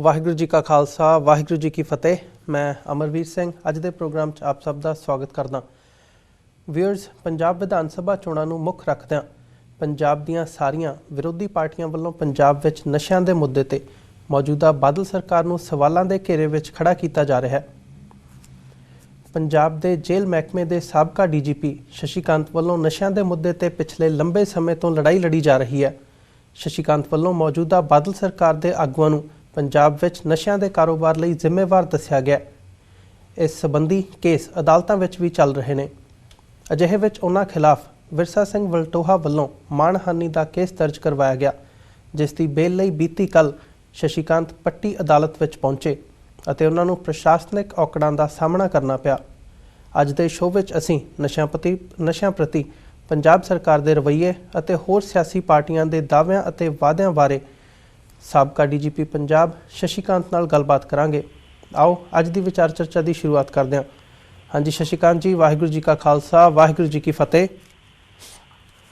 वाहिगुरू जी का खालसा वाहिगुरू जी की फतेह। मैं अमरवीर सिंह अज के प्रोग्राम च आप सब का स्वागत करदा। व्यूअर्स, पंजाब विधान सभा चोणां नूं मुख रखदिआं पंजाब दीआं सारीआं विरोधी पार्टियां वल्लों पंजाब विच नशिਆਂ ਦੇ मुद्दे ते मौजूदा बादल सरकार नूं सवालां दे घेरे विच खड़ा कीता जा रहा है। पंजाब दे जेल महकमे दे साबका DGP शशिकांत वल्लों नशिਆਂ ਦੇ मुद्दे ते पिछले लंबे समय तो लड़ाई लड़ी जा रही है। शशिकांत वल्लों मौजूदा बादल सरकार के आगुआं नूं पंजाब विच नशिਆਂ ਦੇ कारोबार ਲਈ ਜ਼ਿੰਮੇਵਾਰ ਦੱਸਿਆ ਗਿਆ। इस संबंधी केस अदालतां विच भी चल रहे ने। अजिहे विच उन्हां खिलाफ विरसा सिंह वलटोहा वल्लों माणहानी का केस दर्ज करवाया गया, जिसकी बेल लई बीती कल शशिकांत पट्टी अदालत विच पहुंचे ਅਤੇ उन्हां नूं प्रशासनिक औकड़ां का सामना करना पिया। अज दे शो विच असीं नशिਆਂ प्रति पंजाब सरकार के रवैये ਅਤੇ होर सियासी पार्टियां के दाविਆਂ ਅਤੇ वादिਆਂ बारे साबका DGP पंजाब शशिकांत नाल गलबात करांगे। आओ अज की विचार चर्चा की शुरुआत करते हैं। हाँ जी शशिकांत जी, वाहिगुरू जी का खालसा वाहिगुरू जी की फतेह।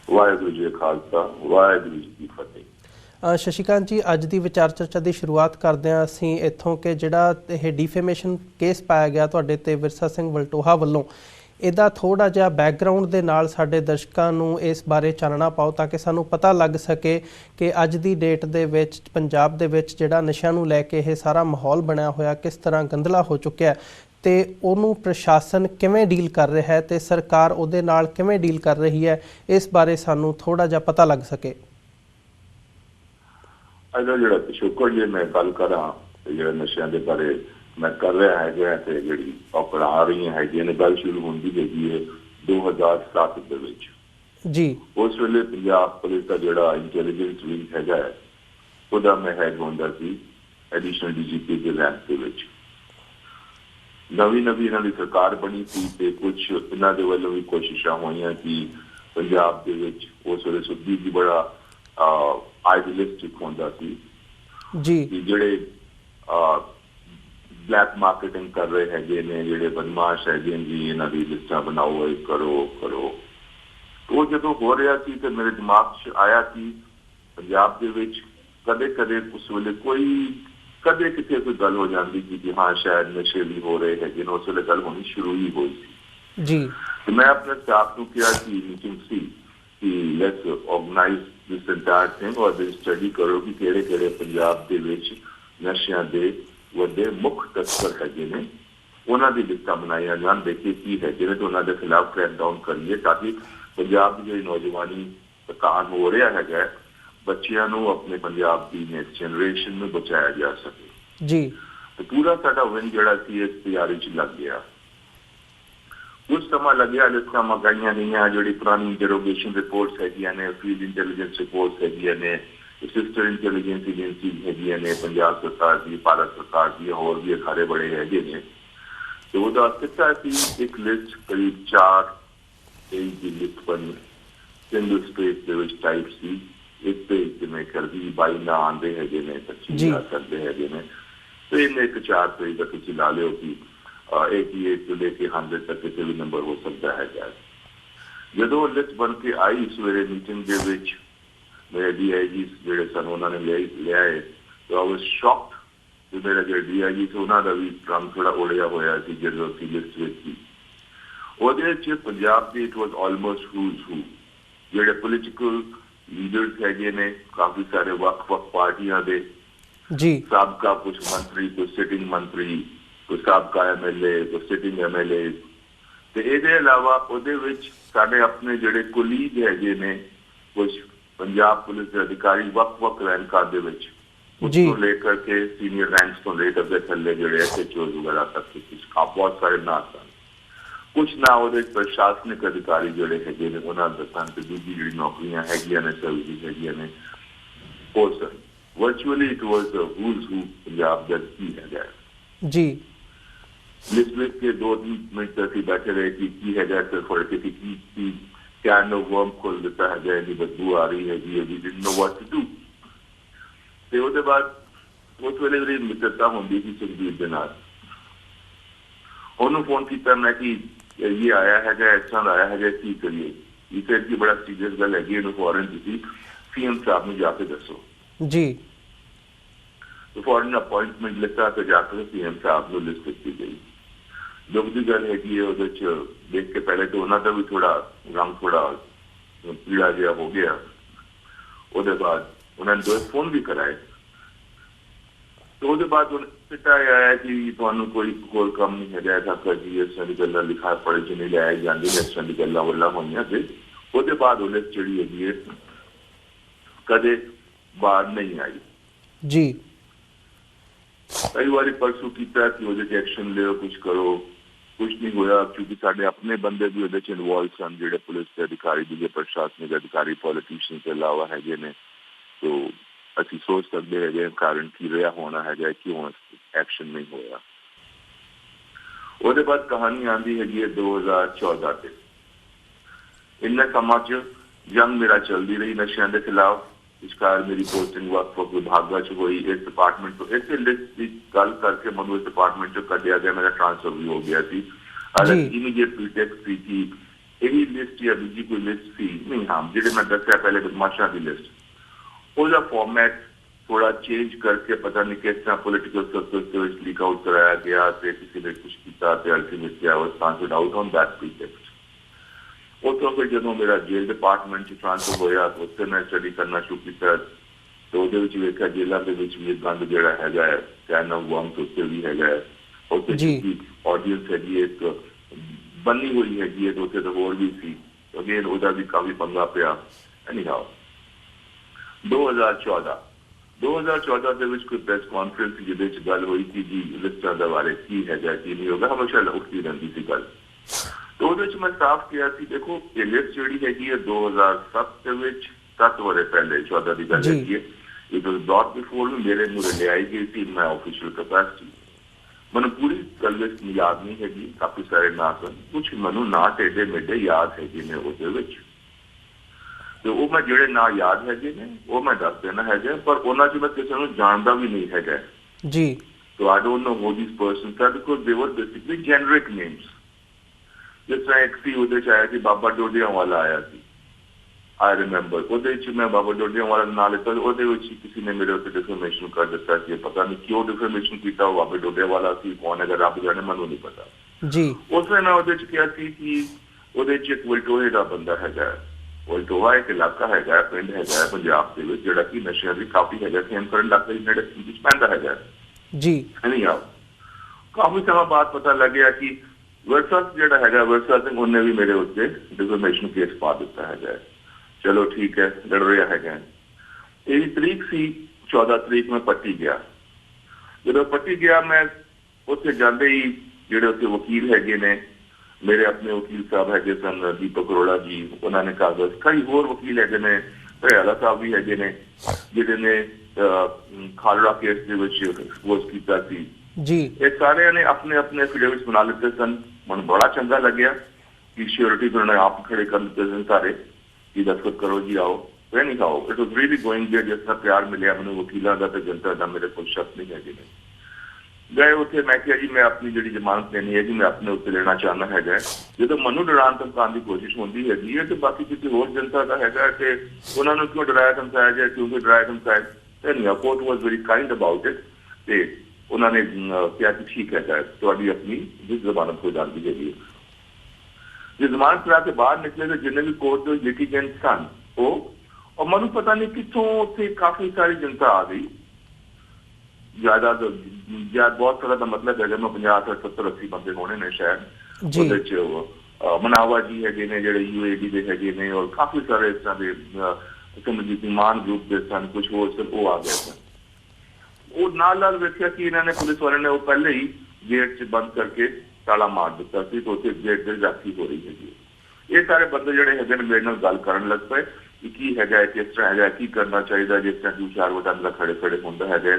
वाहिगुरू जी का खालसा वाहिगुरू जी की फतेह। शशिकांत जी, अज की विचार चर्चा की शुरुआत करते हैं असीं इत्थों कि जिहड़ा यह डिफेमेशन केस पाया गया तुहाडे ते विरसा सिंह वलटोहा वल्लों, ਇਹਦਾ थोड़ा जिहा बैकग्राउंड ਦੇ ਨਾਲ ਸਾਡੇ ਦਰਸ਼ਕਾਂ ਨੂੰ ਇਸ ਬਾਰੇ ਚਾਨਣਾ ਪਾਓ ਤਾਂ ਕਿ ਸਾਨੂੰ ਪਤਾ ਲੱਗ ਸਕੇ ਕਿ ਅੱਜ ਦੀ ਡੇਟ ਦੇ ਵਿੱਚ ਪੰਜਾਬ ਦੇ ਵਿੱਚ ਜਿਹੜਾ ਨਸ਼ਿਆਂ ਨੂੰ ਲੈ ਕੇ ਇਹ ਸਾਰਾ ਮਾਹੌਲ ਬਣਿਆ ਹੋਇਆ ਕਿਸ ਤਰ੍ਹਾਂ ਗੰਦਲਾ ਹੋ ਚੁੱਕਿਆ ਤੇ ਉਹਨੂੰ ਪ੍ਰਸ਼ਾਸਨ ਕਿਵੇਂ ਡੀਲ ਕਰ ਰਿਹਾ ਹੈ ਤੇ ਸਰਕਾਰ ਉਹਦੇ ਨਾਲ ਕਿਵੇਂ ਡੀਲ ਕਰ ਰਹੀ ਹੈ, ਇਸ ਬਾਰੇ ਸਾਨੂੰ ਥੋੜਾ ਜਿਹਾ ਪਤਾ ਲੱਗ ਸਕੇ। ਅਜਾ ਜਿਹੜਾ ਪਿਛੋਕੜ ਜੇ ਮੈਂ ਗੱਲ ਕਰਾਂ ਤੇ ਜਿਹੜਾ ਨਸ਼ਿਆਂ ਦੇ ਬਾਰੇ मैं कर रहा है तो जी औकड़ आ रही है ने गल शुरू होती है 2007 जी उस वेले पंजाब पुलिस का जोड़ा इंटैलीजेंस विंग है वह मैं हैड होंदा सी एडिशनल DGP के रैंक के विच। नवी इन्हां दी सरकार बनी सी ते कुछ इन्हां दे वल्लों भी कोशिशां होईयां कि पंजाब दे विच उस वेले सुद्धी जी बड़ा आइडियलिस्टिक होंदा सी जी कि जिहड़े ब्लैक मार्केटिंग कर रहे हैं ने जेडे बदमाश है जी इन्हों की लिस्टा बनाओ करो करो। तो जो हो रहा थी तो मेरे दिमाग च आया कि पंजाब के विच कदे कदे उस वेले कोई कदे कितने कोई गल हो जाती थी कि हाँ शायद नशे भी हो रहे हैं, उस वेले गल होनी शुरू ही हुई थी जी। तो मैं अपने स्टाफ को कहा कि मीटिंग सी कि let's organise this entire thing और स्टडी करो कि किहड़े पंजाब के विच नशियां दे ਵੱਡੇ ਮੁੱਖ ਤਸਕਰ ਹੈਗੇ ਨੇ, ਉਹਨਾਂ ਦੀ ਲਿਸਟਾਂ ਬਣਾਈਆਂ ਜਾਣ, ਦੇਖੀਏ ਕੀ ਹੈ ਜਿਵੇਂ ਤੋਂ ਉਹਨਾਂ ਦੇ ਖਿਲਾਫ ਕ੍ਰੈਕ ਡਾਊਨ ਕਰੀਏ ਤਾਂ ਕਿ ਪੰਜਾਬ ਦੀ ਜਿਹੜੀ ਨੌਜਵਾਨੀ ਕਾਨ ਹੋ ਰਿਹਾ ਹੈਗਾ ਬੱਚਿਆਂ ਨੂੰ ਆਪਣੇ ਪੰਜਾਬ ਦੀ ਨੈਕਸਟ ਜਨਰੇਸ਼ਨ ਨੂੰ ਬਚਾਇਆ ਜਾ ਸਕੇ ਜੀ। ਤੇ ਪੂਰਾ ਸਾਡਾ ਵਿੰਗ ਜਿਹੜਾ ਸੀ ਇਸ ਤਿਆਰੀ 'ਚ ਲੱਗ ਗਿਆ। ਕੁਝ ਸਮਾਂ ਲੱਗਿਆ, ਲਿਸਟਾਂ ਮੰਗਾਈਆਂ ਗਈਆਂ, ਜਿਹੜੀ ਪੁਰਾਣੀ ਇੰਟਰੋਗੇਸ਼ਨ ਰਿਪੋਰਟਸ ਹੈਗੀਆਂ ਨੇ, ਫੀਲਡ ਇੰਟੈਲੀਜੈਂਸ ਰਿਪੋਰਟਸ ਹੈਗੀਆਂ ਨੇ, सिस्टर इंटैलीजेंस एजेंसीज है ने, पंजाब सरकार की, भारत सरकार की, होर भी अखाड़े बड़े है ने। तो वह किता सी एक लिस्ट करीब 4 पेज की लिस्ट बनी, सिंगल स्पेस के टाइप सी, एक पेज से मैं कर दी 22 ना आते है ने, 25 ना करते है ने। तो इन्हें एक 4 पेज का तुम ला लो कि 88 से लेके 100 तक किसी भी नंबर हो सकता है। जो लिस्ट बन के आई सवेरे मीटिंग के विच मेरे DIG जोड़े सन उन्होंने लिया है, तो आई वाज शॉक्ड कि मेरा जो DIG से उन्होंने भी काम थोड़ा उड़िया होया सी जो सी लिस्ट विच सी ਉਹਦੇ 'ਚ ਪੰਜਾਬ ਦੀ it was almost who's who ਜਿਹੜੇ ਪੋਲੀਟੀਕਲ ਲੀਡਰਸ ਹੈਗੇ ਨੇ, ਕਾਫੀ ਸਾਰੇ ਵੱਖ-ਵੱਖ ਪਾਰਟੀਆਂ ਦੇ जी, ਸਾਬਕਾ ਕੁਝ ਮੰਤਰੀ, ਕੋਈ ਸਿਟਿੰਗ ਮੰਤਰੀ, ਕੋਈ ਸਾਬਕਾ MLA, ਕੋਈ ਸਿਟਿੰਗ MLA। ਤੇ ਇਹਦੇ ਇਲਾਵਾ ਉਹਦੇ ਵਿੱਚ ਸਾਡੇ ਆਪਣੇ ਜਿਹੜੇ ਕੋਲੀਗ ਹੈਗੇ ਨੇ ਕੁਝ पंजाब पुलिस के अधिकारी वक्-वक् रैंकों के विच उसको लेकर के सीनियर रैंक्स तो लेकर के थल्ले जोड़े SHOs वगैरह तक कुछ बहुत सारे ना सन, कुछ ना वो प्रशासनिक अधिकारी जोड़े है उन्होंने सन तो दूसरी जी नौकरियां है ने सर्विस है वो सन। Virtually it was the who's who Punjab जज की है जी। लिस्ट विच के 2-3 मिनट तक बैठे रहे कि है फड़ के की कैन ऑफ वर्म खोल देता है, इतनी बदबू आ रही है जी, we didn't know what to do. ते उसके बाद उस वेले मेरी मित्रता होंदी थी सुखबीर दे नाल, उन्होंने फोन किया मैं कि ये आया है इस तरह आया है की करिए, ये फिर की बड़ा सीरियस गल है फॉरन की CM साहब ने जाके दसो जी। तो फॉरन अपॉइंटमेंट लिता तो जाकर सीएम साहब को लिस्ट की गई। दुख की गल हैगी है ਉਹਦੇ ਚ देख के पहले तो उन्होंने भी थोड़ा रंग थोड़ा पीड़ा जहा हो गया। ਉਹਦੇ बाद उन्होंने 2 फोन भी कराए। तो ਉਹਦੇ बाद सिटा आया कि ਤੁਹਾਨੂੰ कोई होर काम नहीं है था जी इस तरह की गल्लां लिखा पढ़े च नहीं लिया जाती इस तरह की गल्लां वल्लां होईयां ते ਉਹਦੇ बाद ਉਹਨੇ ਜਿਹੜੀ ਹੈਗੀ ਹੈ कदे बाहर नहीं आई जी। कई बार परसों किया कि ਉਹਦੇ ਚ एक्शन लियो कुछ करो कुछ नहीं होया क्योंकि साढ़े अपने बंदे भी ਉਹਦੇ ਚ इन्वॉल्व सन ਜਿਹੜੇ पुलिस के अधिकारी दूसरे प्रशासनिक अधिकारी पॉलिटिशियन के अलावा हैगे ने। तो ਅਸੀਂ सोच सकते हैं कारण की ਰਿਹਾ होना है क्यों एक्शन नहीं होया। ਉਹਦੇ बाद कहानी आती है 2014 से इन्ने समा च जंग मेरा चलती रही नशे के खिलाफ। विचकार मेरी पोस्टिंग वक्फ विभाग च हुई इस डिपार्टमेंट तो इस लिस्ट की गल करके मैं इस डिपार्टमेंट चो कढ़िया गया मेरा ट्रांसफर भी हो गया थी। हालांकि इमीडिएट प्रीटेक्स्ट थी कि यही लिस्ट या दूसरी कोई लिस्ट थी नहीं। हाँ जो मैं दसिया पहले बदमाशा की लिस्ट उसका फॉर्मेट थोड़ा चेंज करके पता नहीं किस तरह पोलिटिकल सर्कल्स लीक आउट कराया गया तो किसी ने कुछ किया ultimately I was transferred out on that pretext. उतो फिर जो मेरा जेल डिपार्टमेंट ट्रांसफर होया उत्थे मैं स्टडी करना शुरू किया तो वेखा जेलों के भी गंद जोड़ा है कैन ऑफ वर्म्स उत्ते भी है उत्ते ऑडियंस हैगी एक बनी हुई हैगी तो उत्थे तो होर भी सी अगेन उसका भी काफी पंगा पिया। एनी हाउ 2014 ਦੇ ਵਿੱਚ ਕੋਈ ਪ੍ਰੈਸ ਕਾਨਫਰੰਸ ਜਿਹਦੇ ਵਿੱਚ ਗੱਲ ਹੋਈ ਕਿ ਜੀ ਲਿਸਟਾਂ ਦੇ ਬਾਰੇ ਕੀ ਹੈਗਾ ਕੀ ਨਹੀਂ ਹੋਗਾ ਹਮੇਸ਼ਾ ਉੱਠਦੀ ਰਹਿੰਦੀ ਸੀ ਗੱਲ। तो ਉਹਦੇ ਵਿੱਚ ਮੈਂ ਸਾਫ਼ ਕਿਹਾ ਸੀ ਦੇਖੋ ਇਹ ਲਿਸਟ ਜਿਹੜੀ ਹੈਗੀ ਹੈ 2007 ਦੇ ਵਿੱਚ 7 ਵਰੇ ਪਹਿਲੇ 14 ਦੀ ਗੱਲ ਹੈਗੀ ਹੈ। ਇਹ ਤਾਂ ਬ੍ਰੌਟ ਬਿਫੋਰ ਮੇਰੇ ਮੂਹਰੇ ਲਿਆਈ ਗਈ ਸੀ ਮੈਂ ਆਫੀਸ਼ੀਅਲ ਕਪੈਸਿਟੀ ਮੈਨੂੰ ਪੂਰੀ ਗੱਲ ਲਿਸਟ ਯਾਦ ਨਹੀਂ ਹੈਗੀ ਕਾਫੀ ਸਾਰੇ ਨਾਂ ਸਨ ਕੁਛ ਮੈਨੂੰ ਨਾਂ ਟੇਢੇ ਮੇਢੇ ਯਾਦ ਹੈਗੇ ਨੇ ਉਹਦੇ ਵਿੱਚ। तो वो मैं जोड़े ना याद है वो मैं दस देना है पर उन्होंने मैं किसी को जानता भी नहीं है जी। तो I don't know who this persons are because they were basically generic names. जिस तरह एक सी ਉਹਦੇ ਚ आया कि बाबा डोडिया वाला आया ਸੀ आई रिमेंबर ਉਹਦੇ ਚ मैं बाबा डोडिया वाला ना लेता ਉਹਦੇ ਵਿੱਚ किसी ने मेरे ਉੱਤੇ डिफेमेशन कर ਦਿੱਤਾ कि पता नहीं क्यों डिफेमेशन ਕੀਤਾ बाबा डोडिया वाला ਸੀ कौन है रब जाने ਮੈਨੂੰ नहीं पता जी। ਉਸ ਵੇਲੇ ਮੈਂ ਉਹਦੇ ਚ ਕਿਹਾ ਸੀ ਕਿ ਉਹਦੇ ਚ ਇੱਕ ਵਲਟੋਏ ਦਾ ਬੰਦਾ ਹੈਗਾ वलटोहा एक इलाका है पिंड है पंजाब के जोड़ा कि नशे की काफी है सेम करन इलाके पैदा है जी। नहीं आओ काफी समय बाद पता लग गया कि वर्सा जोड़ा है वर्सा सिंह उन्हें भी मेरे उत्ते डिफेमेशन केस पा दिता है। चलो ठीक है लड़ रहा है। यही तरीक सी 14 तरीक में पट्टी गया। जो पट्टी गया मैं उत्थे जाते ही जोड़े उत्थे वकील हैगे ने मेरे अपने वकील साहब है सन दीपक अरोड़ा जी उन्होंने कागज कई होर वकील है भयाला साहब भी है जिन्हें खालड़ा केस एक्सपोज किया जी। ये सारे ने अपने अपने एफिडेविट्स बना लेते सन। मैं बड़ा चंगा लग्या कि श्योरिटी तो उन्होंने आप खड़े कर लेते सन सारे कि दस्तखत करो जी आओ वे नहीं खाओ। It was really going there जिस तरह प्यार मिले मैंने वकीलों का तो जनता का मेरे को शक नहीं है गए उत्थे मैं क्या जी मैं अपनी जी जमानत लेनी है जी मैं अपने उत्ते लेना चाहना है जो मनु डरान धमकाने की कोशिश होती है तो बाकी किसी होर जनता का है उन्होंने क्यों डराया धमकाया जाए क्योंकि डराया धमकाया नहीं। Court was very kind about it तो उन्होंने कहा कि ठीक है तो अपनी जिस जमानत हो जाती है जो जमानत करा के बाहर निकले तो जिन्हें भी कोर्ट लिटिगेंट सन वो और मनु पता नहीं कितों उत्थे काफी सारी जनता आ गई ज्यादा बहुत सारा का मतलब है मैं 50 60 80 बंदे होने ने शायद मनावा जी है जोड़े UAD के है और काफी सारे इस तरह के समझी मान ग्रुप के सन कुछ होर सन वो आ गए सन। वो नाल वेख्या कि इन्होंने पुलिस वाले ने वो पहले ही गेट च बंद करके ताला मार दिता सी तो उत्थे गेट की राखी हो रही है। ये सारे बंदे जोड़े है मेरे नाल गल करन लग पे की है किस तरह है की करना चाहिए जिस तरह 2-4 वोट अंदर खड़े खड़े होंगे है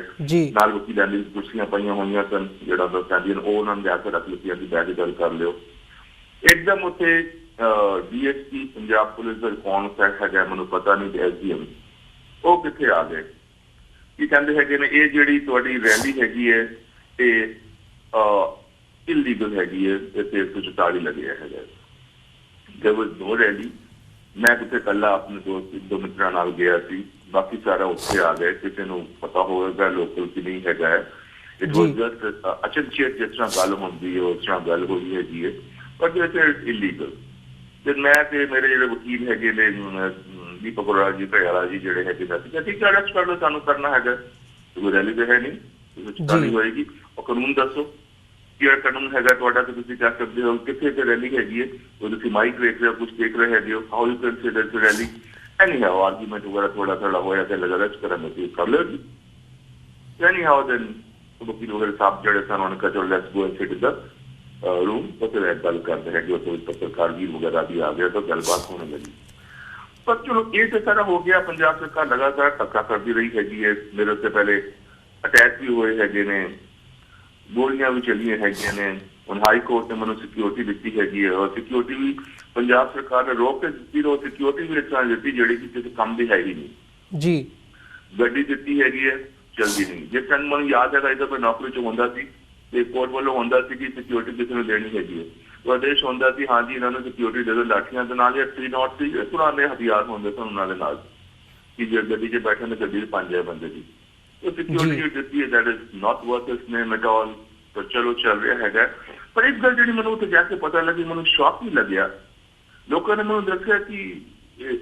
नाल वकीलों की कुर्सियां पाइया हुई सन जो कहती उन्होंने जाकर रख लिया बैठ के गल कर लियो। एकदम उत्थे DSP पंजाब पुलिस का कौन सैट है मैं पता नहीं SDM वो कितने आ गए कि कहते है ये जी रैली हैगी है इलीगल हैगी है 144 लगे है। जब नो रैली मैं कितने कला अपने दो मित्रों नाल गया सी बाकी सारा उत्थे आ गए, किसी को पता होगा लोकल की नहीं है। इट वॉज जस्ट अचनचेत जिस तरह गल होंगी है उस तरह गल हुई है, बट इट्स इलीगल। फिर मैं ते मेरे जो वकील है दीपक अरोड़ा जी, घड़ियाला जी जोड़े है ठीक है अरेस्ट कर लो, सानू करना है कोई रैली तो है नहीं, चुकानी होएगी और कानून दसो क्या कानून है तो तुम कह सकते हो कितने रैली हैगी है, माइक देख रहे हो, कुछ देख रहे हो, how you consider rally any how argument वगैरह थोड़ा थोड़ा होया तो लगा अरेस्ट करा कर लो जी एनी हाउ। देन वकील वगैरह साहब जोड़े सन उन्होंने कहा चलो let's go and sit in the room, तो फिर गल करते हैं कि पत्रकार वीर वगैरह भी आ गया तो गलबात होने लगी। पर चलो ये तो सारा हो गया, पंजाब सरकार लगातार धक्का करती रही है। मेरे से पहले अटैक भी हुए है, गोलियां भी चलिए है, ਹੁਣ हाई कोर्ट ने मैं सिक्योरिटी दी है और सिक्योरिटी भी पंजाब सरकार ने रोक के दी और सिक्योरिटी भी इस तरह दी जी किसी काम की है ही नहीं जी। गड्डी दी है चलती नहीं। जिस टाइम मैं याद है इधर कोई नौकरी च होंदा सी ते कोर्ट वालों होंदा सी कि सिक्योरिटी किसी ने देनी है, तो आदेश होंदा सी हाँ जी इन्होंने सिक्योरिटी दे दो, लाठियां दे नाल 3 नॉट सी पुराने हथियार होंदे सन उन्हां दे नाल कि जे गड्डी च बैठे ने गड्डी 5 बंदे दी, तो security the that is not worth it's name at all. तो चलो चल रहा है। पर एक गल जी मैं जाके पता लगी, मैं शॉक भी लग्या, लोगों ने मैं दसिया कि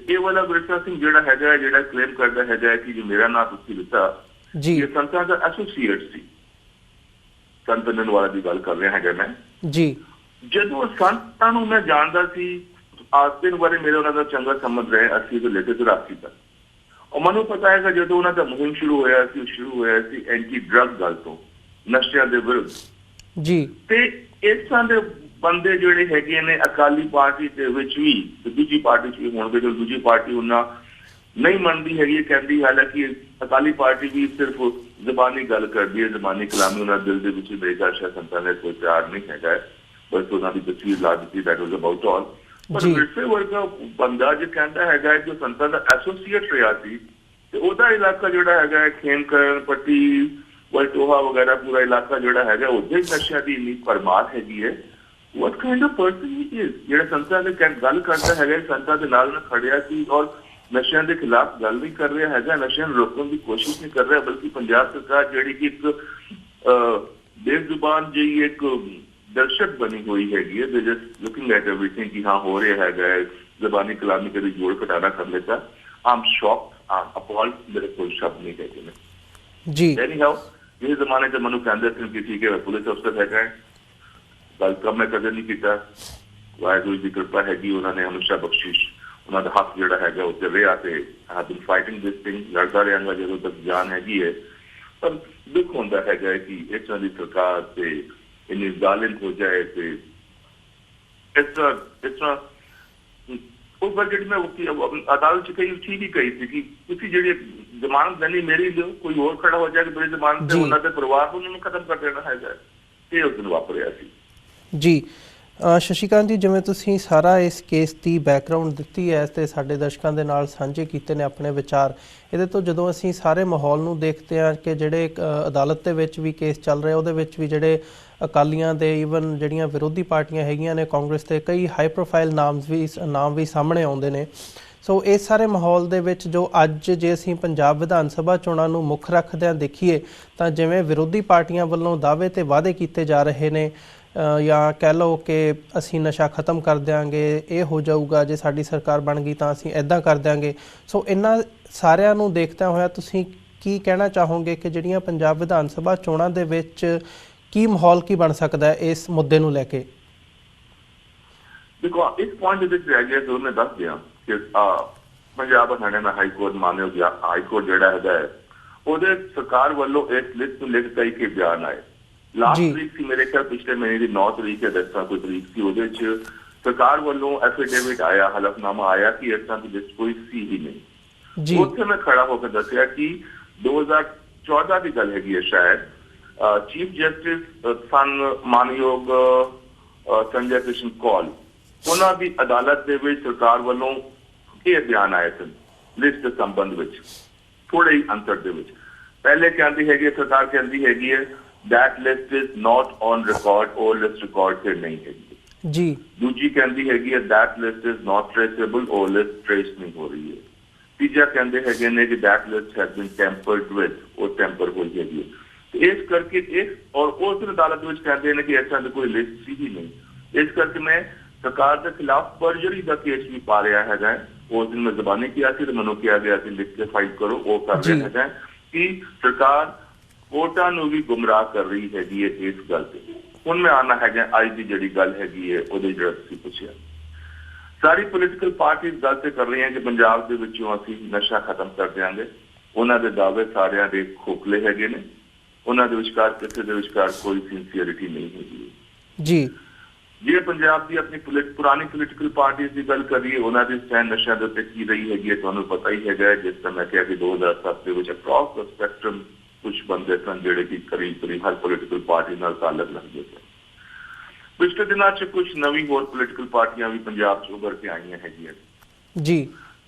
ये वाला विरसा सिंह जोड़ा है जो क्लेम करता है कि जो मेरा नाम तुसी दिता ये संतां का एसोसीएट सी, संत नंदवाला की गल कर रहा है मैं जी। जो संतां नूं मैं जानता सी आज दिन बारे मेरे उन्होंने चंगा समझ रहे 80 तो लेकर 83 तक, और मैं पता है जो उन्होंने मुहिम शुरू होया सी एंटी ड्रग गल तो नशे के विरुद्ध जी। ते इस तरह के बंदे जोड़े है ने अकाली पार्टी के भी दूजी पार्टी भी होंगे, जो दूजी पार्टी उन्ना नहीं मनती है, कहती हालांकि अकाली पार्टी भी सिर्फ जबानी गल करती है, जबानी कलामी उन्होंने दिल के विच मेरे ख्याल शायद संतां ने कोई प्यार नहीं है, बस उन्होंने तस्वीर ला दी दैट वाज अबाउट ऑल। पर विरसे वर्गा बंदा जो कहता है जो संतां का एसोसीएट रहा सी ते ओहदा इलाका जोड़ा है खेमकरण पट्टी वलटोहा वगैरह पूरा इलाका जोड़ा है उदे नशा की इन्नी भरमार हैगी है। What kind of person he is जो संतां दे गल करता है, संतां दे नाल खड़िया सी और नशियां के खिलाफ गल नहीं कर रहा है, नशियां रोकने की कोशिश नहीं कर रहा, बल्कि पंजाब सरकार जी की एक बेजुबान जी एक दर्शक बनी हुई हैगी है, जस्ट लुकिंग एट एवरीथिंग कि हाँ हो रहा है, जबानी कलामी कभी जोड़ घटाना कर लेता। I am shocked, I am appalled, मेरे कोई शब्द नहीं है जी। एनी हाउ ये जमाने से मैं कहते थे कि ठीक है पुलिस अफसर है गल कब मैं कदर नहीं किया, वाहगुरू की कृपा हैगी, उन्होंने हमेशा बख्शिश उन्होंने हक जोड़ा है उत्ते रहा थे। I been fighting this thing, लड़ता रहा जो तक जान हैगी है, पर दुख होता है कि इस तरह की सरकार से इन्नी जालिम हो जाए तो इस तरह उस गल जी मैं अदालत कही ठीक ही कही थी कि किसी जी जमानत नहीं मेरी जो कोई और खड़ा हो जाए मेरी जमानत से उन्होंने परिवार को उन्होंने खत्म कर देना है, ये उस दिन वापरिया सी जी। शशिकांत जी जिवें तुसीं सारा इस केस की बैकग्राउंड दित्ती है ते साडे दर्शकों के नाल सांझे कीते ने अपने विचार, ये तो जदों असीं सारे माहौल नूं देखते हैं कि जिहड़े अदालत दे विच भी केस चल रहे उहदे विच भी जिहड़े अकालियां दे ईवन जिहड़ियां विरोधी पार्टियां हैगियां ने कांग्रेस के कई हाई प्रोफाइल नाम भी सामने आउंदे ने। सो इस सारे माहौल दे विच जो अज जे असीं पंजाब विधान सभा चोणां नूं मुख रखदिआं देखीए तां जिवें विरोधी पार्टियां वल्लों दावे ते वादे कीते जा रहे ने या कह लो कि असीं नशा खत्म कर देंगे, ये हो जाऊगा जे साडी सरकार बन गई तां असीं इदां कर देंगे। सो इन्हां सारिआं नूं देखदਿਆਂ होया तुसीं की कहना चाहोगे कि जिहड़ियां पंजाब विधान सभा चोणां दे विच की माहौल की बन सकदा है इस मुद्दे नूं लैके? देखो इस पॉइंट दे रह गया जो मैं दस दिया कि पंजाब हरियाणा हाई कोर्ट मानयोग हाई कोर्ट जिहड़ा है ਉਹਦੇ सरकार वालों इस लिस्ट में लिख कई के बयान आए। लास्ट तरीक सी मेरे ख्याल पिछले महीने की 9 तरीक या 10 कोई तरीक सी ਉਹਦੇ सरकार वालों एफिडेविट आया, हलफनामा आया कि इस तरह की लिस्ट कोई सी ही नहीं। उत्थे मैं खड़ा होकर दसिया कि 2014 की गल हैगी है शायद, चीफ जस्टिस सन मानयोग संजय कृष्ण कौल उन्होंने भी अदालत के विच सरकार वालों ये बयान आए थे लिस्ट के संबंध में थोड़े ही अंतर के विच। पहले कहती है सरकार कहती है that list is not on record, और लिस्ट रिकॉर्ड से नहीं है जी। दूजी कहती है that list is not traceable, और लिस्ट ट्रेस नहीं हो रही है। ਤੀਜਾ ਕਹਿੰਦੇ ਹੈਗੇ ਨੇ ਕਿ that list has been tampered with, ਉਹ ਟੈਂਪਰ ਹੋਈ ਹੈਗੀ ਹੈ। ਇਸ ਕਰਕੇ ਔਰ ਉਸ ਅਦਾਲਤ ਵਿੱਚ ਕਹਿੰਦੇ ਨੇ ਕਿ ਐਸਾ ਤਾਂ ਕੋਈ ਲਿਸਟ ਸੀ ਹੀ ਨਹੀਂ। ਇਸ ਕਰਕੇ ਮੈਂ ਸਰਕਾਰ ਦੇ ਖਿਲਾਫ ਪਰਜਰੀ ਦਾ ਕੇਸ ਵੀ ਪਾ ਰਿਹਾ ਹੈਗਾ। ਉਸ ਦਿਨ ਮੈਂ ਜ਼ਬਾਨੀ ਕਿਹਾ ਸੀ ਤੇ ਮੈਨੂੰ ਕਿਹਾ ਗਿਆ ਕਿ ਲਿਖ ਕੇ ਫਾਈਲ ਕਰੋ, ਉਹ ਕਰ ਰਿਹਾ ਹੈਗਾ ਕਿ ਸਰਕਾਰ ਕੋਰਟਾਂ ਨੂੰ ਵੀ ਗੁੰਮਰਾਹ ਕਰ ਰਹੀ ਹੈਗੀ ਹੈ ਇਸ ਗੱਲ ਤੇ। ਹੁਣ ਮੈਂ ਆਉਣਾ ਹੈਗਾ ਅੱਜ ਦੀ ਜਿਹੜੀ ਗੱਲ ਹੈਗੀ ਹੈ ਉਹਦੇ ਜਿਹੜਾ ਤੁਸੀਂ ਪੁੱਛਿਆ, ਸਾਰੀ ਪੋਲੀਟੀਕਲ ਪਾਰਟੀਆਂ ਗੱਲ ਤੇ ਕਰ ਰਹੀਆਂ ਕਿ ਪੰਜਾਬ ਦੇ ਵਿੱਚੋਂ ਅਸੀਂ ਨਸ਼ਾ ਖਤਮ ਕਰ ਦਿਆਂਗੇ। ਉਹਨਾਂ ਦੇ ਦਾਅਵੇ ਸਾਰਿਆਂ ਦੇ ਖੋਖਲੇ ਹੈਗੇ ਨੇ, ਉਹਨਾਂ ਦੇ ਵਿਚਕਾਰ ਕਿਸੇ ਦੇ ਵਿਚਕਾਰ ਕੋਈ ਸਿੰਸੀਅਰਿਟੀ ਨਹੀਂ ਹੈਗੀ ਜੀ। ਜੇ ਪੰਜਾਬ ਦੀ ਆਪਣੀ ਪੁਰਾਣੀ ਪੋਲੀਟੀਕਲ ਪਾਰਟੀਆਂ ਦੀ ਗੱਲ ਕਰੀਏ, ਉਹਨਾਂ ਦੀ ਸਟੈਂਡ ਨਸ਼ਿਆਂ ਦੇ ਉੱਤੇ ਕੀ ਰਹੀ ਹੈਗੀ ਹੈ ਤੁਹਾਨੂੰ ਪਤਾ ਹੀ ਹੈਗਾ। ਜਿਸ ਤਰ੍ਹਾਂ ਮੈਂ ਕਿਹਾ ਕਿ 2007 ਦੇ ਵਿੱਚ ਅਕ੍ਰੋਸ ਦਾ ਸਪੈਕਟਰਮ ਕੁਝ ਬੰਦੇ ਸਨ ਜਿਹੜੇ ਕਿ ਕਰੀਬ ਹਰ ਪੋਲੀਟੀਕਲ ਪਾਰਟੀ ਨਾਲ ਤਾਲੁਕ ਰੱਖਦੇ ਸਨ। ਪਿਛਲੇ ਦਿਨਾਂ 'ਚ ਕੁਝ ਨਵੀਂ ਹੋਰ ਪੋਲੀਟੀਕਲ ਪਾਰਟੀਆਂ ਵੀ ਪੰਜਾਬ 'ਚ ਉੱਭਰ ਕੇ ਆਈਆਂ ਹੈਗੀਆਂ ਜੀ।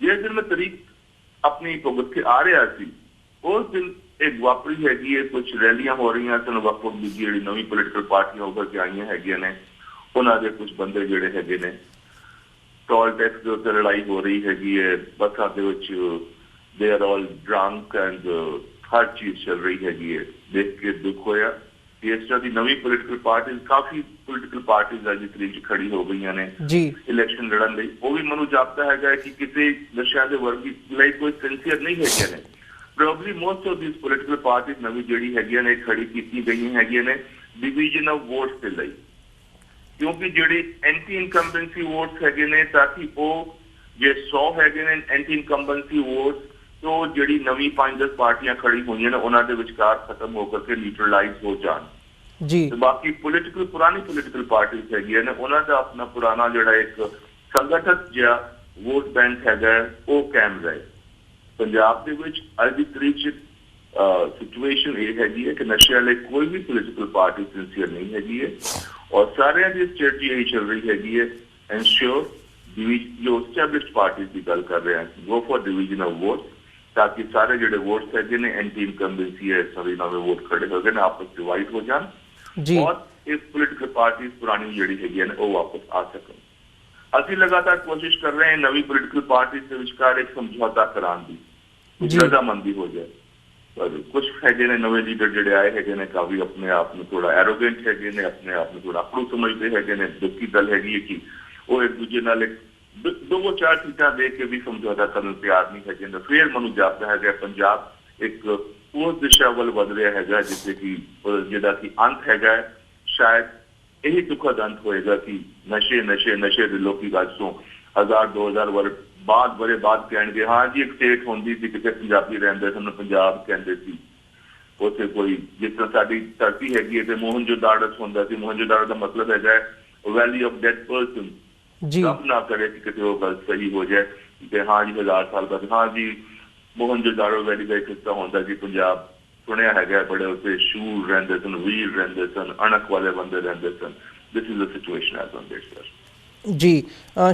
ਜਿਸ ਦਿਨ ਮੈਂ ਤਰੀਕ ਆਪਣੀ ਭੁਗਤ ਕੇ ਆ ਰਿਹਾ ਸੀ ਉਸ ਦਿਨ ਇਹ ਵਾਪਰੀ ਹੈਗੀ ਹੈ। ਕੁਝ ਰੈਲੀਆਂ ਹੋ ਰਹੀਆਂ ਸਨ, ਵੱਖ-ਵੱਖ ਦੂਜੀ ਜਿਹੜੀ ਨਵੀਂ ਪੋਲੀਟੀਕਲ ਪਾਰਟੀਆਂ ਉੱਭਰ ਕੇ ਆਈਆਂ ਹੈਗੀਆਂ ਨੇ, ਉਹਨਾਂ ਦੇ ਕੁਝ ਬੰਦੇ ਜਿਹੜੇ ਹੈਗੇ ਨੇ ਟੋਲ ਟੈਕਸ ਦੇ ਉੱਤੇ ਲੜਾਈ ਹੋ ਰਹੀ ਹੈਗੀ ਹੈ, ਬੱਸਾਂ ਦੇ ਵਿੱਚ they are all drunk and ਹਰ ਚੀਜ਼ ਚੱਲ ਰਹੀ ਹੈਗੀ ਹੈ। ਦੇਖ ਕੇ ਦੁੱਖ ਹੋਇਆ ਕਿ ਇਸ ਤਰ੍ਹਾਂ ਦੀ ਨਵੀਂ ਪੋਲੀਟੀਕਲ ਪਾਰਟੀ, ਕਾਫੀ ਪੋਲੀਟੀਕਲ ਪਾਰਟੀਆਂ ਅੱਜ ਦੀ ਤਰੀਕ 'ਚ ਖੜੀ ਹੋ ਗਈਆਂ ਨੇ ਇਲੈਕਸ਼ਨ ਲੜਨ ਲਈ। ਉਹ ਵੀ ਮੈਨੂੰ ਜਾਪਦਾ ਹੈਗਾ ਕਿ ਕਿਸੇ ਨਸ਼ਿਆਂ ਦੇ ਵਰਗੀ ਲਈ ਕੋਈ ਸਿੰਸੀਅਰ ਨਹੀਂ ਹੈਗੀਆਂ ਨੇ। Probably most of this political ਪਾਰਟੀਆਂ ਨਵੀਂ ਜਿਹੜੀ ਹੈਗੀਆਂ ਨੇ ਖੜੀ ਕੀਤੀ ਗਈਆਂ ਹੈਗੀਆਂ ਨੇ ਡਿਵੀਜ਼ਨ ਆਫ ਵੋਟਸ ਦੇ ਲਈ, ਕਿਉਂਕਿ ਜਿਹੜੇ ਐਂਟੀ ਇਨਕੰਬੈਂਸੀ ਵੋਟਸ ਹੈਗੇ ਨੇ ਤਾਂ ਕਿ ਉਹ ਜੇ 100 ਹੈਗੇ ਨੇ ਐਂਟੀ ਇਨਕੰਬੈਂਸੀ ਵੋਟਸ ਤੋਂ ਜਿਹੜੀ ਨਵੀਂ 5-10 ਪਾਰਟੀਆਂ ਖੜੀ ਹੋਈਆਂ ਨੇ ਉਹਨਾਂ ਦੇ ਵਿਚਕਾਰ ਖਤਮ ਹੋ ਕਰਕੇ ਨਿਊਟਰਲਾਈਜ਼ ਹੋ ਜਾਣ ਜੀ। ਤੇ ਬਾਕੀ ਪੁਰਾਣੀ ਪੋਲੀਟੀਕਲ ਪਾਰਟੀਆਂ ਹੈਗੀਆਂ ਨੇ ਉਹਨਾਂ ਦਾ ਆਪਣਾ ਪੁਰਾਣਾ ਜਿਹੜਾ ਇੱਕ ਸੰਗਠਤ ਜਿਹਾ ਵੋਟ ਬੈਂਕ ਹੈਗਾ ਉਹ ਕਾਇਮ ਰਹੇ। ਪੰਜਾਬ ਦੇ ਵਿੱਚ ਅੱਜ ਦੀ ਤਰੀਕ 'ਚ ਸਿਚੁਏਸ਼ਨ ਇਹ ਹੈਗੀ ਹੈ ਕਿ ਨਸ਼ਿਆਂ ਲਈ ਕੋਈ ਵੀ ਪੋਲੀਟੀਕਲ ਪਾਰਟੀ ਸਿੰਸੀਅਰ ਨਹੀਂ ਹੈਗੀ ਹੈ ਔਰ ਸਾਰਿਆਂ ਦੀ ਸਟ੍ਰੈਟਜੀ ਇਹੀ ਚੱਲ ਰਹੀ ਹੈਗੀ ਹੈ ਐਨਸ਼ੋਰ ਜੋ ਐਸਟੈਬਲਿਸ਼ਡ ਪਾਰਟੀਆਂ ਦੀ ਗੱਲ ਕਰ ਰਹੇ ਹਾਂ go for division of vote, ताकि सारे ਜਿਹੜੇ ਵੋਟਸ ਹੈਗੇ ਨੇ ਐਂਟੀ ਇਨਕੰਬੈਂਸੀ ਹੈ ਸਾਰੇ ਨਵੇਂ ਵੋਟ ਖੜੇ ਹੋ ਗਏ ਨੇ ਆਪਸ ਵਿੱਚ ਡਿਵਾਈਡ ਹੋ ਜਾਣ ਔਰ ਇਹ ਪੋਲੀਟੀਕਲ ਪਾਰਟੀ ਪੁਰਾਣੀ ਜਿਹੜੀ ਹੈਗੀ ਨੇ ਉਹ ਵਾਪਸ ਆ ਸਕਣ। ਅਸੀਂ ਲਗਾਤਾਰ ਕੋਸ਼ਿਸ਼ ਕਰ ਰਹੇ ਹਾਂ ਨਵੀਂ ਪੋਲੀਟੀਕਲ ਪਾਰਟੀ ਦੇ ਵਿਚਕਾਰ ਇੱਕ ਸਮਝੌਤਾ ਕਰਾਉਣ ਦੀ, ਰਜ਼ਾਮੰਦੀ ਹੋ ਜਾਏ। ਪਰ ਕੁਝ ਹੈਗੇ ਨੇ ਨਵੇਂ ਲੀਡਰ ਜਿਹੜੇ ਆਏ ਹੈਗੇ ਨੇ ਕਾਫੀ ਆਪਣੇ ਆਪ ਨੂੰ ਥੋੜਾ ਐਰੋਗੈਂਟ ਹੈਗੇ ਨੇ, ਆਪਣੇ ਆਪ ਨੂੰ ਥੋੜਾ ਆਪਣੂ ਸਮਝਦੇ ਹੈਗੇ ਨੇ। ਦੁੱਖੀ ਗੱਲ ਹੈਗੀ ਹੈ ਕਿ ਉਹ ਇੱਕ ਦੂਜੇ ਨਾਲ ਦੋ ਚਾਰ ਚੀਜ਼ਾਂ ਦੇ ਕੇ ਵੀ ਸਮਝੌਤਾ ਕਰਨ ਤਿਆਰ ਨਹੀਂ ਹੈਗੇ। ਫਿਰ ਮੈਨੂੰ ਜਾਪਦਾ ਹੈਗਾ ਪੰਜਾਬ ਇੱਕ ਉਸ ਦਿਸ਼ਾ ਵੱਲ ਵਧ ਰਿਹਾ ਹੈਗਾ ਜਿੱਥੇ ਕਿ ਜਿਹਦਾ ਕਿ ਅੰਤ ਹੈਗਾ ਸ਼ਾਇਦ ਇਹੀ ਦੁਖਦ ਅੰਤ ਹੋਏਗਾ ਕਿ ਨਸ਼ੇ ਦੇ ਲੋਕੀ ਅੱਜ ਤੋਂ 1000-2000 ਵਰ੍ਹੇ ਬਾਅਦ ਕਹਿਣਗੇ ਹਾਂ ਜੀ ਇੱਕ ਸਟੇਟ ਹੁੰਦੀ ਸੀ ਕਿਤੇ ਪੰਜਾਬੀ ਰਹਿੰਦੇ ਸਨ, ਪੰਜਾਬ ਕਹਿੰਦੇ ਸੀ। ਉੱਥੇ ਕੋਈ ਜਿਸ ਤਰ੍ਹਾਂ ਸਾਡੀ ਧਰਤੀ ਹੈਗੀ ਹੈ ਤੇ ਮੋਹਨਜੋਦਾੜੋ ਹੁੰਦਾ ਸੀ। ਮੋਹਨਜੋਦਾੜੋ ਦਾ ਮਤਲਬ ਹੈਗਾ ਵੈਲੀ ਆਫ ਡੈਡ ਪਰਸਨ। ਰੱਬ ਨਾ ਕਰੇ ਕਿ ਕਿਤੇ ਉਹ ਗੱਲ ਸਹੀ ਹੋ ਜਾਏ ਕਿ ਹਾਂ ਜੀ 1000 ਸਾਲ ਬਾਅਦ ਹਾਂ ਜੀ ਮੋਹਨਜੋਦਾੜੋ ਵੈਲੀ ਦਾ ਇੱਕ ਹਿੱਸਾ ਹੁੰਦਾ ਸੀ ਪੰਜਾਬ। ਸੁਣਿਆ ਹੈਗਾ ਬੜੇ ਉੱਥੇ ਸ਼ੂਰ ਰਹਿੰਦੇ ਸਨ, ਵੀਰ ਰਹਿੰਦੇ ਸਨ, ਅਣਖ ਵਾਲੇ ਬੰਦੇ ਰਹਿੰਦੇ ਸਨ। This is the situation as on this sir. ਜੀ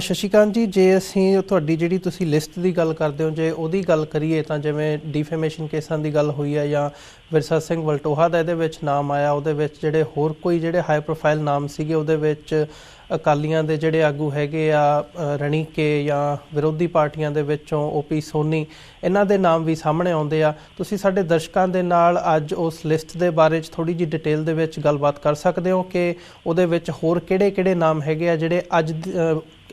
ਸ਼ਸ਼ੀਕਾਂਤ ਜੀ, ਜੇ ਅਸੀਂ ਤੁਹਾਡੀ ਜਿਹੜੀ ਤੁਸੀਂ ਲਿਸਟ ਦੀ ਗੱਲ ਕਰਦੇ ਹੋ ਜੇ ਉਹਦੀ ਗੱਲ ਕਰੀਏ ਤਾਂ ਜਿਵੇਂ ਡਿਫੇਮੇਸ਼ਨ ਕੇਸਾਂ ਦੀ ਗੱਲ ਹੋਈ ਹੈ ਜਾਂ ਵਿਰਸਾ ਸਿੰਘ ਵਲਟੋਹਾ ਦਾ ਇਹਦੇ ਵਿੱਚ ਨਾਮ ਆਇਆ, ਉਹਦੇ ਵਿੱਚ ਜਿਹੜੇ ਹੋਰ ਕੋਈ ਜਿਹੜੇ ਹਾਈ ਪ੍ਰੋਫਾਈਲ ਨਾਮ ਸੀਗੇ ਉਹਦੇ ਵਿੱਚ ਅਕਾਲੀਆਂ ਦੇ ਜਿਹੜੇ ਆਗੂ ਹੈਗੇ ਆ ਰਣੀਕੇ ਜਾਂ ਵਿਰੋਧੀ ਪਾਰਟੀਆਂ ਦੇ ਵਿੱਚੋਂ OP ਸੋਨੀ, ਇਹਨਾਂ ਦੇ ਨਾਮ ਵੀ ਸਾਹਮਣੇ ਆਉਂਦੇ ਆ। ਤੁਸੀਂ ਸਾਡੇ ਦਰਸ਼ਕਾਂ ਦੇ ਨਾਲ ਅੱਜ ਉਸ ਲਿਸਟ ਦੇ ਬਾਰੇ 'ਚ ਥੋੜ੍ਹੀ ਜਿਹੀ ਡਿਟੇਲ ਦੇ ਵਿੱਚ ਗੱਲਬਾਤ ਕਰ ਸਕਦੇ ਹੋ ਕਿ ਉਹਦੇ ਵਿੱਚ ਹੋਰ ਕਿਹੜੇ ਨਾਮ ਹੈਗੇ ਆ ਜਿਹੜੇ ਅੱਜ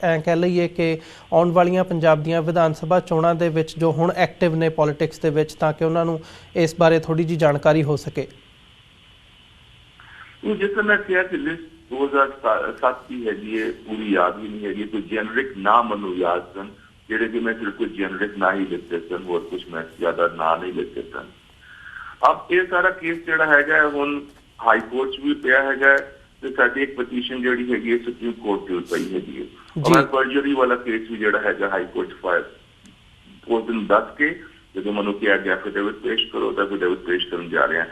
ਐਂ ਕਹਿ ਲਈਏ ਕਿ ਆਉਣ ਵਾਲੀਆਂ ਪੰਜਾਬ ਦੀਆਂ ਵਿਧਾਨ ਸਭਾ ਚੋਣਾਂ ਦੇ ਵਿੱਚ ਜੋ ਹੁਣ ਐਕਟਿਵ ਨੇ ਪੋਲੀਟਿਕਸ ਦੇ ਵਿੱਚ, ਤਾਂ ਕਿ ਉਹਨਾਂ ਨੂੰ ਇਸ ਬਾਰੇ ਥੋੜ੍ਹੀ ਜਿਹੀ ਜਾਣਕਾਰੀ ਹੋ ਸਕੇ। ਜਿਸ ਤਰ੍ਹਾਂ ਮੈਂ ਕਿਹਾ ਕਿ ਲਿਸਟ 2007 ਦੀ ਹੈਗੀ ਹੈ, ਪੂਰੀ ਯਾਦ ਵੀ ਨਹੀਂ ਹੈਗੀ। ਕੋਈ ਜੈਨਰਿਕ ਨਾਮ ਮੈਨੂੰ ਯਾਦ ਸਨ ਜਿਹੜੇ ਕਿ ਮੈਂ ਸਿਰਫ ਕੋਈ ਜੈਨਰਿਕ ਨਾ ਹੀ ਲਿਖਤੇ ਸਨ, ਹੋਰ ਕੁਛ ਮੈਂ ਜ਼ਿਆਦਾ ਨਾਂ ਨਹੀਂ ਲਿਖਤੇ ਸਨ। ਅਬ ਇਹ ਸਾਰਾ ਕੇਸ ਜਿਹੜਾ ਹੈਗਾ ਹੁਣ ਹਾਈ ਕੋਰਟ 'ਚ ਵੀ ਪਿਆ ਹੈਗਾ ਤੇ ਸਾਡੀ ਇੱਕ ਪਟੀਸ਼ਨ ਜਿਹੜੀ ਹੈਗੀ ਹੈ ਸੁਪਰੀਮ ਕੋਰਟ 'ਚ ਪਈ ਹੈਗੀ ਹੈ। ਔਰ ਪਰਜਰੀ ਵਾਲਾ ਕੇਸ ਵੀ ਜਿਹੜਾ ਹੈਗਾ ਹਾਈ ਕੋਰਟ 'ਚ ਫਾਇਲ ਉਸ ਦਿਨ ਦੱਸ ਕੇ ਜਦੋਂ ਮੈਨੂੰ ਕਿਹਾ ਗਿਆ ਐਫੀਡੇਵਿਟ ਪੇਸ਼ ਕਰੋ ਤਾਂ ਐਫੀਡੇਵਿਟ ਪੇਸ਼ ਕਰਨ ਜਾ ਰਹੇ ਹਾਂ।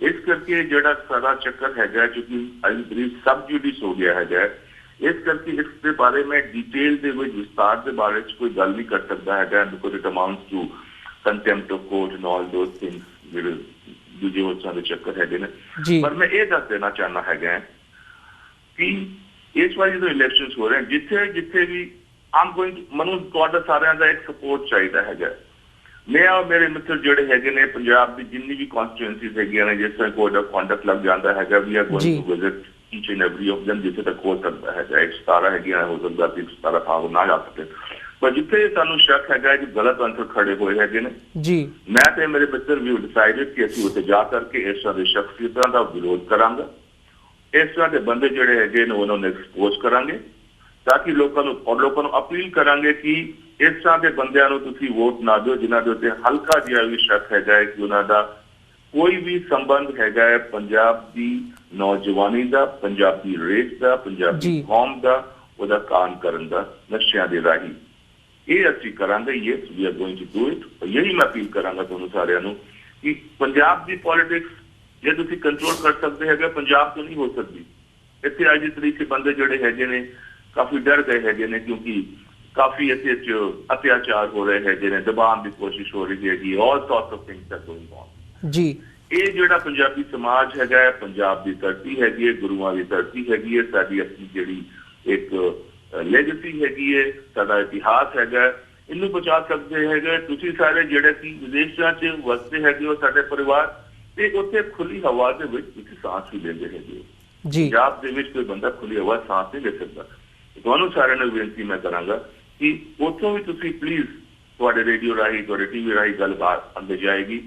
ਇਸ ਕਰਕੇ ਜਿਹੜਾ ਸਾਰਾ ਚੱਕਰ ਹੈਗਾ ਕਿਉਂਕਿ ਅੱਜ ਸਬ ਜੁਡਿਸ ਹੋ ਗਿਆ ਹੈਗਾ, ਇਸ ਕਰਕੇ ਇਸ ਦੇ ਬਾਰੇ ਮੈਂ ਡਿਟੇਲ ਦੇ ਵਿੱਚ ਵਿਸਤਾਰ ਦੇ ਬਾਰੇ 'ਚ ਕੋਈ ਗੱਲ ਨਹੀਂ ਕਰ ਸਕਦਾ ਹੈਗਾ because it amounts to contempt of court and all those things ਜਿਹੜੇ ਦੂਜੇ ਉਸ ਤਰ੍ਹਾਂ ਦੇ ਚੱਕਰ ਹੈਗੇ ਨੇ। ਪਰ ਮੈਂ ਇਹ ਦੱਸ ਦੇਣਾ ਚਾਹੁੰਦਾ ਹੈਗਾ ਕਿ ਇਸ ਵਾਰ ਜਦੋਂ ਇਲੈਕਸ਼ਨਸ ਹੋ ਰਹੇ ਜਿੱਥੇ ਵੀ ਮੈਨੂੰ ਤੁਹਾਡਾ ਸਾਰਿਆਂ ਦਾ ਇੱਕ ਸਪੋਰਟ ਚਾਹੀਦਾ ਹੈਗਾ। मैं और मेरे मित्र जोड़े हैगे ने पंजाब की जिन्नी भी कॉन्स्टिट्यूएंसीज हैगियां ने जिस तरह कोड ऑफ कॉन्डक्ट लग जाता है we are going to visit each and every of them जिथे तक हो सकता है 117 हैगियां हो सकता है 117 था ना जा सकते पर जिथे सानू शक हैगा कि गलत आंसर खड़े हुए हैगे ने जी मैं ते मेरे मित्र भी डिसाइडेड कि ਅਸੀਂ ਉੱਥੇ ਜਾ ਕਰਕੇ ਇਸ ਤਰ੍ਹਾਂ ਦੇ ਸ਼ਖਸੀਅਤਾਂ ਦਾ ਵਿਰੋਧ ਕਰਾਂਗੇ ਇਸ ਤਰ੍ਹਾਂ ਦੇ ਬੰਦੇ ਜਿਹੜੇ ਹੈਗੇ ਨੇ ਉਹਨਾਂ ਨੂੰ ਐਕਸਪੋਜ਼ ਕਰਾਂਗੇ ਤਾਂ ਕਿ ਲੋਕਾਂ ਨੂੰ ਅਪੀਲ ਕਰਾਂਗੇ ਕਿ ਇਸ ਤਰ੍ਹਾਂ ਦੇ ਬੰਦਿਆਂ ਨੂੰ ਤੁਸੀਂ ਵੋਟ ਨਾ ਦਿਓ ਜਿਨ੍ਹਾਂ ਦੇ ਉੱਤੇ ਹਲਕਾ ਜਿਹਾ ਵੀ ਸ਼ੱਕ ਹੈਗਾ ਕਿ ਉਹਨਾਂ ਦਾ ਕੋਈ ਵੀ ਸੰਬੰਧ ਹੈਗਾ ਹੈ ਪੰਜਾਬ ਦੀ ਨੌਜਵਾਨੀ ਦਾ ਪੰਜਾਬ ਦੀ ਰੇਸ ਦਾ ਪੰਜਾਬ ਦੀ ਕੌਮ ਦਾ ਉਹਦਾ ਕਾਨ ਕਰਨ ਦਾ ਨਸ਼ਿਆਂ ਦੇ ਰਾਹੀਂ ਇਹ ਅਸੀਂ ਕਰਾਂਗੇ yes we are going to do it ਯਹੀ ਮੈਂ ਅਪੀਲ ਕਰਾਂਗਾ ਤੁਹਾਨੂੰ ਸਾਰਿਆਂ ਨੂੰ ਕਿ ਪੰਜਾਬ ਦੀ ਪੋਲਿਟਿਕਸ ਜੇ ਤੁਸੀਂ ਕੰਟਰੋਲ ਕਰ ਸਕਦੇ ਹੈਗੇ ਪੰਜਾਬ ਤੋਂ ਨਹੀਂ ਹੋ ਸਕਦੀ ਇੱਥੇ ਅੱਜ ਦੀ ਤਰੀਕ 'ਚ ਬੰਦੇ ਜਿਹੜੇ ਹੈਗੇ ਨੇ ਕਾਫੀ ਡਰ ਗਏ ਹੈਗੇ ਨੇ ਕਿਉਂਕਿ ਕਾਫੀ ਇੱਥੇ ਅਤਿਆਚਾਰ ਹੋ ਰਹੇ ਹੈਗੇ ਨੇ ਦਬਾਉਣ ਦੀ ਕੋਸ਼ਿਸ਼ ਹੋ ਰਹੀ ਹੈਗੀ all sorts of things are going on ਜੀ ਇਹ ਜਿਹੜਾ ਪੰਜਾਬੀ ਸਮਾਜ ਹੈਗਾ ਹੈ ਪੰਜਾਬ ਦੀ ਧਰਤੀ ਹੈਗੀ ਹੈ ਗੁਰੂਆਂ ਦੀ ਧਰਤੀ ਹੈਗੀ ਹੈ ਸਾਡੀ ਆਪਣੀ ਜਿਹੜੀ ਇੱਕ ਲੈਗੇਸੀ ਹੈਗੀ ਹੈ ਸਾਡਾ ਇਤਿਹਾਸ ਹੈਗਾ ਇਹਨੂੰ ਬਚਾ ਸਕਦੇ ਹੈਗੇ ਤੁਸੀਂ ਸਾਰੇ ਜਿਹੜੇ ਕਿ ਵਿਦੇਸ਼ਾਂ 'ਚ ਵਸਦੇ ਹੈਗੇ ਹੋ ਸਾਡੇ ਪਰਿਵਾਰ ਤੇ ਉੱਥੇ ਖੁੱਲੀ ਹਵਾ ਦੇ ਵਿੱਚ ਤੁਸੀਂ ਸਾਹ ਵੀ ਲੈਂਦੇ ਹੈਗੇ ਜੀ ਪੰਜਾਬ ਦੇ ਵਿੱਚ ਕੋਈ ਬੰਦਾ ਖੁੱਲੀ ਹਵਾ ਸਾਹ ਨਹੀਂ ਲੈ ਸਕਦਾ ਤੁਹਾਨੂੰ ਸਾਰਿਆਂ ਨੂੰ ਬੇਨਤੀ ਮੈਂ ਕਰਾਂਗਾ ਕਿ ਉੱਥੋਂ ਵੀ ਤੁਸੀਂ ਪਲੀਜ਼ ਤੁਹਾਡੇ ਰੇਡੀਓ ਰਾਹੀਂ ਤੁਹਾਡੇ ਟੀਵੀ ਰਾਹੀਂ ਗੱਲਬਾਤ ਅੱਗੇ ਜਾਏਗੀ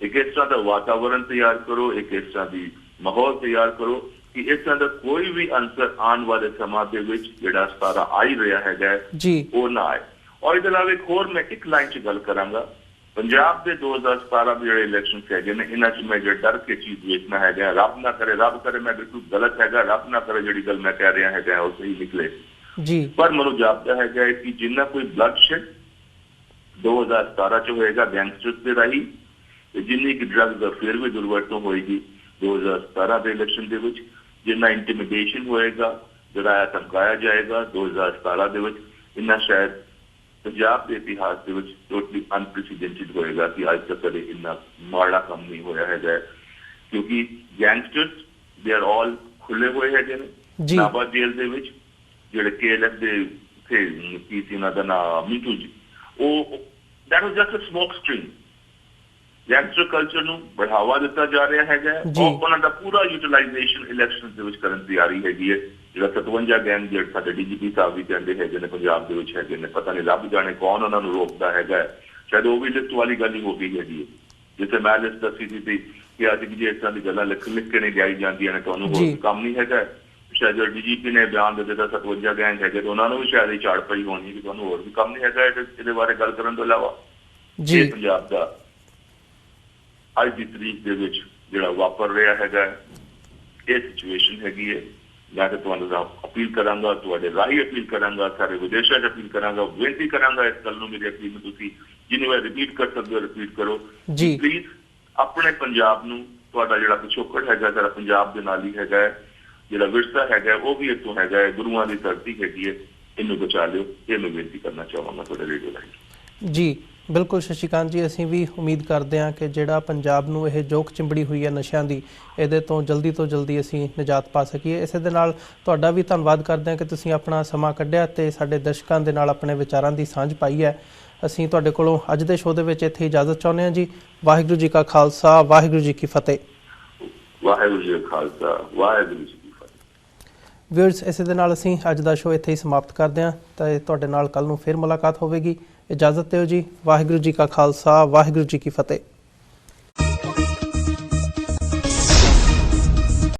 ਇੱਕ ਇਸ ਤਰ੍ਹਾਂ ਦਾ ਵਾਤਾਵਰਨ ਤਿਆਰ ਕਰੋ ਇੱਕ ਇਸ ਤਰ੍ਹਾਂ ਦੀ ਮਾਹੌਲ ਤਿਆਰ ਕਰੋ ਕਿ ਇਸ ਤਰ੍ਹਾਂ ਦਾ ਕੋਈ ਵੀ ਅੰਸਰ ਆਉਣ ਵਾਲੇ ਸਮਾਂ ਦੇ ਵਿੱਚ ਜਿਹੜਾ ਸਾਰਾ ਆ ਹੀ ਰਿਹਾ ਹੈਗਾ ਉਹ ਨਾ ਆਏ ਔਰ ਇਹਦੇ ਇਲਾਵਾ ਇੱਕ ਹੋਰ ਮੈਂ ਇੱਕ ਲਾਈਨ 'ਚ ਗੱਲ ਕਰਾਂਗਾ ਪੰਜਾਬ ਦੇ 2017 ਦੇ ਜਿਹੜੇ ਇਲੈਕਸ਼ਨ ਹੈਗੇ ਨੇ ਇਹਨਾਂ 'ਚ ਮੈਂ ਜਿਹੜਾ ਡਰ ਕੇ ਚੀਜ਼ ਵੇਚਣਾ ਹੈਗਾ ਰੱਬ ਕਰੇ ਮੈਂ ਬਿਲਕੁਲ ਗਲਤ ਹੈਗਾ ਰੱਬ ਨਾ ਕਰੇ ਜਿਹੜੀ ਗੱਲ ਮੈਂ ਕਹਿ ਰਿਹਾ ਹੈਗਾ ਉਹ ਸਹੀ ਨਿਕਲੇ ਜੀ ਪਰ ਮੈਨੂੰ ਜਾਪਦਾ ਹੈਗਾ ਕਿ ਜਿੰਨਾ ਕੋਈ ਬਲੱਡਸ਼ੈਡ 2017 ਚ ਹੋਏਗਾ ਗੈਂਗਸਟਰਸ ਦੇ ਰਾਹੀਂ ਤੇ ਜਿੰਨੀ ਕਿ ਡਰੱਗਸ ਦਾ ਫਿਰ ਵੀ ਦੁਰਵਰਤੋਂ ਹੋਏਗੀ 2017 ਦੇ ਇਲੈਕਸ਼ਨ ਦੇ ਵਿੱਚ ਜਿੰਨਾ ਇੰਟੀਮੀਡੇਸ਼ਨ ਹੋਏਗਾ ਡਰਾਇਆ ਧਮਕਾਇਆ ਜਾਏਗਾ 2017 ਦੇ ਵਿੱਚ ਇੰਨਾ ਸ਼ਾਇਦ ਪੰਜਾਬ ਦੇ ਇਤਿਹਾਸ ਦੇ ਵਿੱਚ ਟੋਟਲੀ ਅਨਪ੍ਰੈਸੀਡੈਂਟਡ ਹੋਏਗਾ ਕਿ ਅੱਜ ਤੱਕ ਕਦੇ ਇੰਨਾ ਮਾੜਾ ਕੰਮ ਨਹੀਂ ਹੋਇਆ ਹੈਗਾ ਕਿਉਂਕਿ ਗੈਂਗਸਟਰਸ ਦੇ ਆਰ ਆਲ ਖੁੱਲੇ ਹੋਏ ਹੈਗੇ ਨੇ ਨਾਬਾਦ ਜੇਲ੍ਹ ਦੇ ਵਿੱਚ ਜਿਹੜੇ KLF ਦੇ ਥੇ ਕੀ ਸੀ ਉਹਨਾਂ ਦਾ ਨਾਮ ਮੀਟੂ ਜੀ ਉਹ that was just a smoke string gangster culture ਨੂੰ ਬੜਾਵਾ ਦਿੱਤਾ ਜਾ ਰਿਹਾ ਹੈਗਾ ਔਰ ਉਹਨਾਂ ਦਾ ਪੂਰਾ ਯੂਟਿਲਾਈਜੇਸ਼ਨ ਇਲੈਕਸ਼ਨ ਦੇ ਵਿੱਚ ਕਰਨ ਦੀ ਤਿਆਰੀ ਹੈਗੀ ਹੈ ਜਿਹੜਾ 57 ਗੈਂਗ ਜਿਹੜੇ ਸਾਡੇ DGP ਸਾਹਿਬ ਵੀ ਕਹਿੰਦੇ ਹੈਗੇ ਨੇ ਪੰਜਾਬ ਦੇ ਵਿੱਚ ਹੈਗੇ ਨੇ ਪਤਾ ਨਹੀਂ ਰੱਬ ਜਾਣੇ ਕੌਣ ਉਹਨਾਂ ਨੂੰ ਰੋਕਦਾ ਹੈਗਾ ਸ਼ਾਇਦ ਉਹ ਵੀ ਲਿਸਟ ਵਾਲੀ ਗੱਲ ਹੀ ਹੋ ਗਈ ਹੈਗੀ ਹੈ ਜਿੱਥੇ ਮੈਂ ਲਿਸਟ ਦੱਸੀ ਸੀ ਕਿ ਅੱਜ ਜੇ ਇਸ ਤਰ੍ਹਾਂ ਦੀ ਗੱਲਾਂ ਲਿਖ ਕੇ ਨਹੀਂ ਜਾਈ ਜਾਂਦੀਆਂ ਨੇ ਤੁਹਾਨੂੰ ਹੋਰ ਕੰਮ ਨਹੀਂ ਹੈਗਾ ਸ਼ਾਇਦ DGP ਨੇ ਬਿਆਨ ਦੇ ਦਿੱਤਾ 57 ਗੈਂਗ ਹੈਗੇ ਤੇ ਉਹਨਾਂ ਨੂੰ ਵੀ ਸ਼ਾਇਦ ਇਹ ਝਾੜ ਪਈ ਹੋਣੀ ਕਿ ਤੁਹਾਨੂੰ ਹੋਰ ਵੀ ਕੰਮ ਨਹੀਂ ਹੈਗਾ ਇਹਦੇ ਬਾਰੇ ਗੱਲ ਕਰਨ ਤੋਂ ਇਲਾਵਾ ਜੀ ਪੰਜਾਬ ਦਾ ਅੱਜ ਦੀ ਤਰੀਕ ਦੇ ਵਿੱਚ ਜਿਹੜਾ ਵਾਪਰ ਰਿਹਾ ਹੈਗਾ ਇਹ ਸਿਚੁਏਸ਼ਨ ਹੈਗੀ ਹੈ ਮੈਂ ਤਾਂ ਤੁਹਾਨੂੰ ਅਪੀਲ ਕਰਾਂਗਾ ਤੁਹਾਡੇ ਰਾਹੀਂ ਅਪੀਲ ਕਰਾਂਗਾ ਸਾਰੇ ਵਿਦੇਸ਼ਾਂ 'ਚ ਅਪੀਲ ਕਰਾਂਗਾ ਬੇਨਤੀ ਕਰਾਂਗਾ ਇਸ ਗੱਲ ਨੂੰ ਮੇਰੀ ਅਪੀਲ ਨੂੰ ਤੁਸੀਂ ਜਿੰਨੀ ਵਾਰ ਰਿਪੀਟ ਕਰ ਸਕਦੇ ਹੋ ਰਿਪੀਟ ਕਰੋ ਜੀ ਪਲੀਜ਼ ਆਪਣੇ ਪੰਜਾਬ ਨੂੰ ਤੁਹਾਡਾ ਜਿਹੜਾ ਪਿਛੋਕੜ ਹੈਗਾ ਸਾਡਾ ਪੰਜਾਬ ਦੇ ਨਾਲ ਹੀ ਹੈਗਾ ਜਿਹੜਾ ਵਿਰਸਾ ਹੈਗਾ ਉਹ ਵੀ ਇੱਥੋਂ ਹੈਗਾ ਗੁਰੂਆਂ ਦੀ ਧਰਤੀ ਹੈਗੀ ਹੈ ਇਹਨੂੰ ਬਚਾ ਲਿਓ ਇਹ ਮੈਂ ਬੇਨਤੀ ਕਰਨਾ ਚਾਹਾਂਗਾ ਤੁਹਾਡੇ ਰੇਡੀਓ ਰਾਹੀਂ ਜੀ ਬਿਲਕੁਲ ਸ਼ਸ਼ੀਕਾਂਤ ਜੀ ਅਸੀਂ ਵੀ ਉਮੀਦ ਕਰਦੇ ਹਾਂ ਕਿ ਜਿਹੜਾ ਪੰਜਾਬ ਨੂੰ ਇਹ ਜੋਖ ਚਿੰਬੜੀ ਹੋਈ ਹੈ ਨਸ਼ਿਆਂ ਦੀ ਇਹਦੇ ਤੋਂ ਜਲਦੀ ਅਸੀਂ ਨਿਜਾਤ ਪਾ ਸਕੀਏ ਇਸੇ ਦੇ ਨਾਲ ਤੁਹਾਡਾ ਵੀ ਧੰਨਵਾਦ ਕਰਦੇ ਹਾਂ ਕਿ ਤੁਸੀਂ ਆਪਣਾ ਸਮਾਂ ਕੱਢਿਆ ਤੇ ਸਾਡੇ ਦਰਸ਼ਕਾਂ ਦੇ ਨਾਲ ਆਪਣੇ ਵਿਚਾਰਾਂ ਦੀ ਸਾਂਝ ਪਾਈ ਹੈ ਅਸੀਂ ਤੁਹਾਡੇ ਕੋਲੋਂ ਅੱਜ ਦੇ ਸ਼ੋਅ ਦੇ ਵਿੱਚ ਇੱਥੇ ਇਜਾਜ਼ਤ ਚਾਹੁੰਦੇ ਹਾਂ ਜੀ ਵਾਹਿਗੁਰੂ ਜੀ ਕਾ ਖਾਲਸਾ ਵਾਹਿਗੁਰੂ ਜੀ ਕੀ ਫਤਿਹ ਵਾਹਿਗੁਰੂ ਜੀ ਕਾ ਖਾਲਸਾ ਵਾਹਿਗੁਰੂ ਜੀ ਵਿਊਅਰਸ ਇਸੇ ਦੇ ਨਾਲ ਅਸੀਂ ਅੱਜ ਦਾ ਸ਼ੋਅ ਇੱਥੇ ਹੀ ਸਮਾਪਤ ਕਰਦੇ ਹਾਂ ਤਾਂ ਤੁਹਾਡੇ ਨਾਲ ਕੱਲ੍ਹ ਨੂੰ ਫਿਰ ਮੁਲਾਕਾਤ ਹੋਵੇਗੀ ਇਜਾਜ਼ਤ ਦਿਓ ਜੀ ਵਾਹਿਗੁਰੂ ਜੀ ਕਾ ਖਾਲਸਾ ਵਾਹਿਗੁਰੂ ਜੀ ਕੀ ਫਤਿਹ